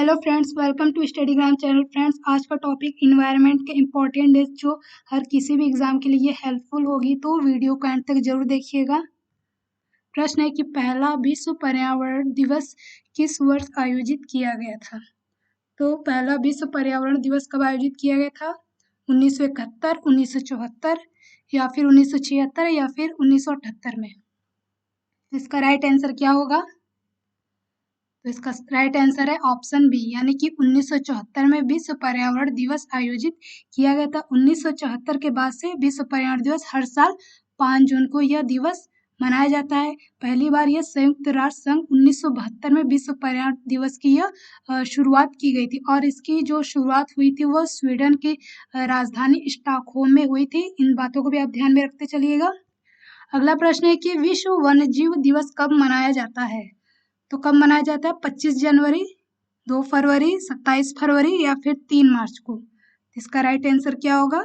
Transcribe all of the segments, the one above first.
Hello friends, welcome to Studygram channel. Friends, आज का topic environment के इम्पोर्टेंट डेज जो हर किसी भी एग्जाम के लिए हेल्पफुल होगी, तो वीडियो को एंड तक जरूर देखिएगा। प्रश्न है कि पहला विश्व पर्यावरण दिवस किस वर्ष आयोजित किया गया था। तो पहला विश्व पर्यावरण दिवस कब आयोजित किया गया था? 1971, 1974 या फिर 1976 या फिर 1978 में। इसका राइट आंसर क्या होगा? तो इसका राइट आंसर है ऑप्शन बी, यानी कि 1974 में विश्व पर्यावरण दिवस आयोजित किया गया था। 1974 के बाद से विश्व पर्यावरण दिवस हर साल 5 जून को यह दिवस मनाया जाता है। पहली बार यह संयुक्त राष्ट्र संघ 1972 में विश्व पर्यावरण दिवस की यह शुरुआत की गई थी, और इसकी जो शुरुआत हुई थी वह स्वीडन की राजधानी स्टॉकहोम में हुई थी। इन बातों को भी आप ध्यान में रखते चलिएगा। अगला प्रश्न है कि विश्व वन्यजीव दिवस कब मनाया जाता है। तो कब मनाया जाता है? 25 जनवरी, 2 फरवरी, 27 फरवरी या फिर 3 मार्च को। इसका राइट आंसर क्या होगा?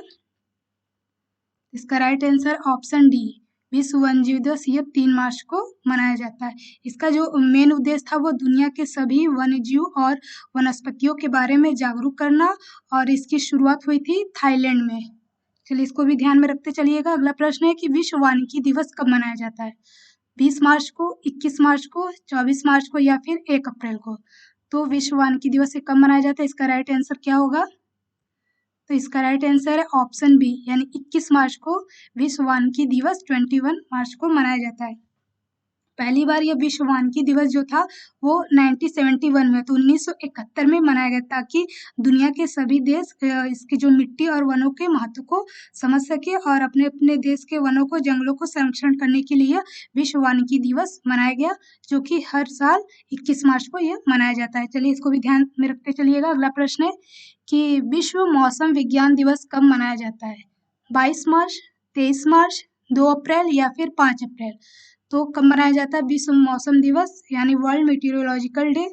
इसका राइट आंसर ऑप्शन डी, विश्व वन्यजीव दिवस यह 3 मार्च को मनाया जाता है। इसका जो मेन उद्देश्य था वो दुनिया के सभी वन्यजीव और वनस्पतियों के बारे में जागरूक करना, और इसकी शुरुआत हुई थी थाईलैंड में। चलिए, इसको भी ध्यान में रखते चलिएगा। अगला प्रश्न है कि विश्व वानिकी दिवस कब मनाया जाता है? 20 मार्च को, 21 मार्च को, 24 मार्च को या फिर 1 अप्रैल को। तो विश्व वानिकी दिवस कब मनाया जाता है? इसका राइट आंसर क्या होगा? तो इसका राइट आंसर है ऑप्शन बी, यानी 21 मार्च को विश्व वानिकी दिवस 21 मार्च को मनाया जाता है। पहली बार यह विश्व वानिकी दिवस जो था वो 1971 में, तो 1971 में मनाया गया, ताकि दुनिया के सभी देश इसकी जो मिट्टी और वनों के महत्व को समझ सके और अपने अपने देश के वनों को, जंगलों को संरक्षण करने के लिए विश्व वानिकी दिवस मनाया गया, जो कि हर साल 21 मार्च को यह मनाया जाता है। चलिए, इसको भी ध्यान में रखते चलिएगा। अगला प्रश्न है कि विश्व मौसम विज्ञान दिवस कब मनाया जाता है? 22 मार्च, 23 मार्च, 2 अप्रैल या फिर 5 अप्रैल। तो कब मनाया जाता है विश्व मौसम दिवस, यानी वर्ल्ड मीटियोलॉजिकल डे?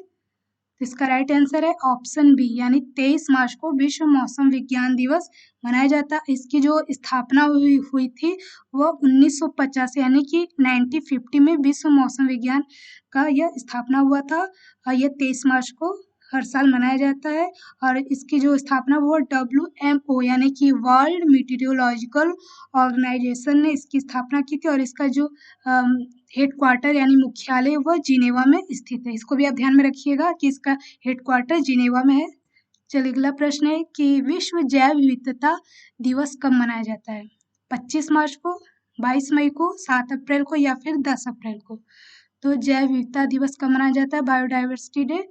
इसका राइट आंसर है ऑप्शन बी, यानी 23 मार्च को विश्व मौसम विज्ञान दिवस मनाया जाता है। इसकी जो स्थापना हुई थी वह 1950, यानी कि 1950 में विश्व मौसम विज्ञान का यह स्थापना हुआ था, और यह 23 मार्च को हर साल मनाया जाता है। और इसकी जो स्थापना वो WMO, यानी कि वर्ल्ड मीटियोलॉजिकल ऑर्गेनाइजेशन ने इसकी स्थापना की थी, और इसका जो हेडक्वार्टर यानी मुख्यालय वह जिनेवा में स्थित है। इसको भी आप ध्यान में रखिएगा कि इसका हेडक्वार्टर जिनेवा में है। चलिए, अगला प्रश्न है कि विश्व जैव विविधता दिवस कब मनाया जाता है? 25 मार्च को, 22 मई को, 7 अप्रैल को या फिर 10 अप्रैल को। तो जैव विविधता दिवस कब मनाया जाता है? Biodiversity day.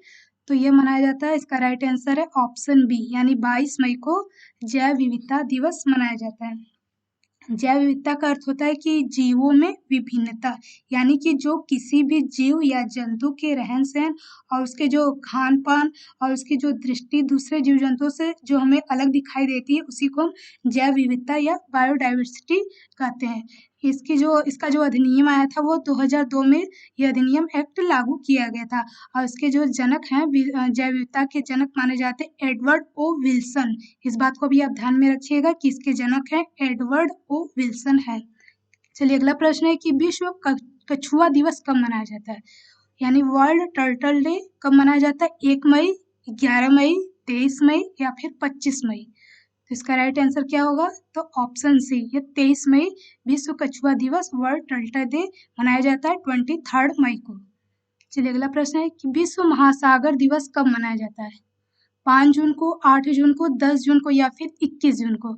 तो ये मनाया जाता है, इसका राइट आंसर है ऑप्शन बी, यानी 22 मई को जैव विविधता दिवस मनाया जाता है। जैव विविधता का अर्थ होता है कि जीवों में विभिन्नता, यानी कि जो किसी भी जीव या जंतु के रहन सहन और उसके जो खान पान और उसकी जो दृष्टि दूसरे जीव जंतुओं से जो हमें अलग दिखाई देती है, उसी को हम जैव विविधता या बायोडाइवर्सिटी कहते हैं। इसका जो अधिनियम आया था वो 2002 में यह अधिनियम एक्ट लागू किया गया था, और इसके जो जनक हैं, जैव विविधता के जनक माने जाते हैं एडवर्ड ओ विल्सन। इस बात को भी आप ध्यान में रखिएगा कि इसके जनक हैं एडवर्ड ओ विल्सन है। चलिए, अगला प्रश्न है कि विश्व कछुआ दिवस कब मनाया जाता है? यानी वर्ल्ड टर्टल डे कब मनाया जाता है? 1 मई, 11 मई, 23 मई या फिर 25 मई। तो इसका राइट आंसर क्या होगा? तो ऑप्शन सी, ये 23 मई विश्व कछुआ दिवस, वर्ल्ड टर्टल डे मनाया जाता है 23 मई को। चलिए, अगला प्रश्न है कि विश्व महासागर दिवस कब मनाया जाता है? 5 जून को, 8 जून को, 10 जून को या फिर 21 जून को।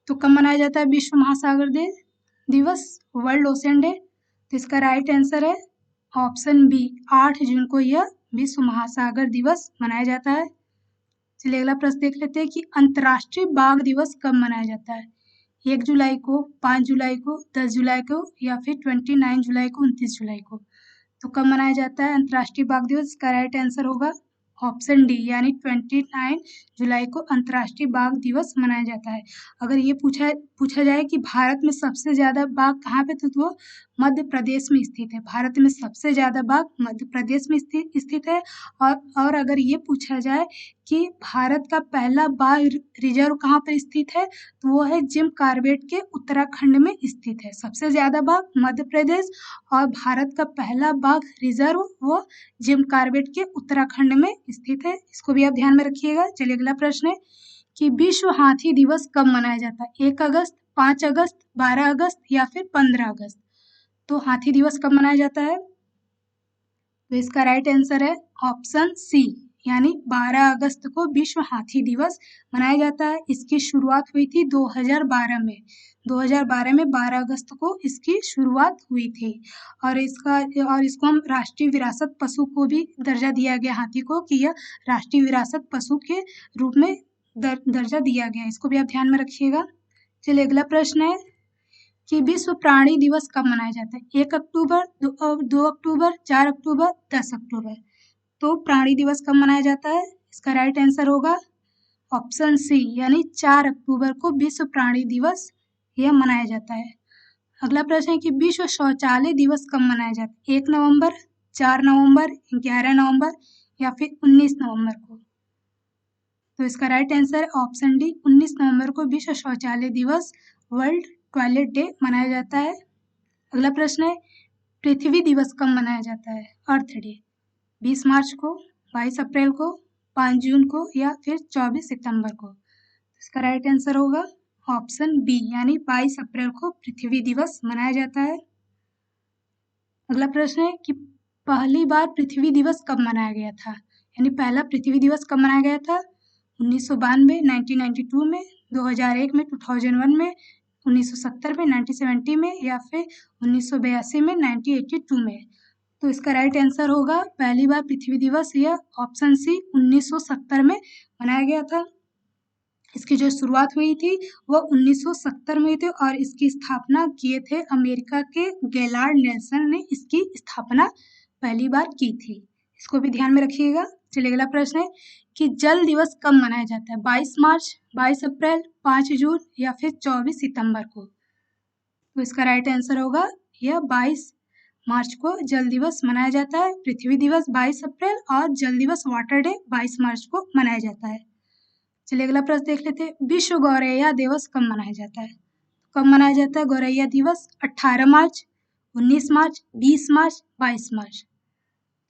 तो कब मनाया जाता है विश्व महासागर दिवस, वर्ल्ड ओशन डे? तो इसका राइट आंसर है ऑप्शन बी, 8 जून को यह विश्व महासागर दिवस मनाया जाता है। चलिए, अगला प्रश्न देख लेते हैं कि अंतर्राष्ट्रीय बाघ दिवस कब मनाया जाता है? 1 जुलाई को, 5 जुलाई को, 10 जुलाई को या फिर 29 जुलाई को, 29 जुलाई को। तो कब मनाया जाता है अंतर्राष्ट्रीय बाघ दिवस? का राइट आंसर होगा ऑप्शन डी, यानी 29 जुलाई को अंतर्राष्ट्रीय बाघ दिवस मनाया जाता है। अगर ये पूछा जाए कि भारत में सबसे ज़्यादा बाघ कहाँ पे, तो मध्य प्रदेश में स्थित है। भारत में सबसे ज़्यादा बाघ मध्य प्रदेश में स्थित है। और अगर ये पूछा जाए कि भारत का पहला बाघ रिजर्व कहाँ पर स्थित है, तो वो है जिम कॉर्बेट के उत्तराखंड में स्थित है। सबसे ज़्यादा बाघ मध्य प्रदेश, और भारत का पहला बाघ रिजर्व वो जिम कॉर्बेट के उत्तराखंड में स्थित है। इसको भी आप ध्यान में रखिएगा। चलिए अगला प्रश्न है कि विश्व हाथी दिवस कब मनाया जाता है? 1 अगस्त, 5 अगस्त, 12 अगस्त या फिर 15 अगस्त? तो हाथी दिवस कब मनाया जाता है? तो इसका राइट आंसर है ऑप्शन सी, यानी 12 अगस्त को विश्व हाथी दिवस मनाया जाता है। इसकी शुरुआत हुई थी 2012 में। 2012 में 12 अगस्त को इसकी शुरुआत हुई थी। और इसको हम राष्ट्रीय विरासत पशु को भी दर्जा दिया गया, हाथी को, कि यह राष्ट्रीय विरासत पशु के रूप में दर्जा दिया गया। इसको भी आप ध्यान में रखिएगा। चलिए अगला प्रश्न है कि विश्व प्राणी दिवस कब मनाया जाता है? 1 अक्टूबर, 2 अक्टूबर, 4 अक्टूबर, 10 अक्टूबर? तो प्राणी दिवस कब मनाया जाता है? इसका राइट आंसर होगा ऑप्शन सी, यानी 4 अक्टूबर को विश्व प्राणी दिवस यह मनाया जाता है। अगला प्रश्न है कि विश्व शौचालय दिवस कब मनाया जाता है? 1 नवंबर, 4 नवंबर, 11 नवंबर या फिर 19 नवंबर को? तो इसका राइट आंसर ऑप्शन डी, 19 नवंबर को विश्व शौचालय दिवस, वर्ल्ड टॉयलेट डे मनाया जाता है। अगला प्रश्न है पृथ्वी दिवस कब मनाया जाता है? अर्थ डे। 20 मार्च को, 22 अप्रैल को, 5 जून को या फिर 24 सितंबर को? इसका राइट आंसर होगा ऑप्शन बी, यानी 22 अप्रैल को पृथ्वी दिवस मनाया जाता है। अगला प्रश्न है कि पहली बार पृथ्वी दिवस कब मनाया गया था? यानी पहला पृथ्वी दिवस कब मनाया गया था? 1992 1992 में, 2001 में 2001 में, 1970 में 1970 में या फिर 1982 में 1982 में? तो इसका राइट आंसर होगा पहली बार पृथ्वी दिवस यह ऑप्शन सी 1970 में मनाया गया था। इसकी जो शुरुआत हुई थी वह 1970 में थी और इसकी स्थापना किए थे अमेरिका के गेलार्ड नेल्सन ने इसकी स्थापना पहली बार की थी। इसको भी ध्यान में रखिएगा। चलिए अगला प्रश्न है कि जल दिवस कब मनाया जाता है? 22 मार्च, 22 अप्रैल, 5 जून या फिर 24 सितंबर को? तो इसका राइट आंसर होगा यह 22 मार्च को जल दिवस मनाया जाता है। पृथ्वी दिवस 22 अप्रैल और जल दिवस वाटर डे 22 मार्च को मनाया जाता है। चलिए अगला प्रश्न देख लेते हैं, विश्व गौरैया दिवस कब मनाया जाता है? कब मनाया जाता है गौरैया दिवस? 18 मार्च, 19 मार्च, 20 मार्च, 22 मार्च?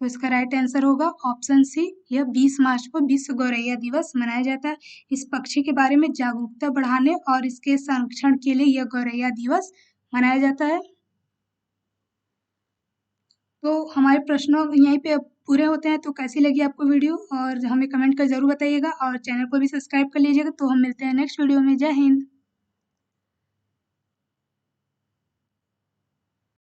तो इसका राइट आंसर होगा ऑप्शन सी, यह 20 मार्च को विश्व गौरैया दिवस मनाया जाता है। इस पक्षी के बारे में जागरूकता बढ़ाने और इसके संरक्षण के लिए यह गौरैया दिवस मनाया जाता है। तो हमारे प्रश्नों यहीं पे पूरे होते हैं। तो कैसी लगी आपको वीडियो, और हमें कमेंट कर जरूर बताइएगा और चैनल को भी सब्सक्राइब कर लीजिएगा। तो हम मिलते हैं नेक्स्ट वीडियो में। जय हिंद।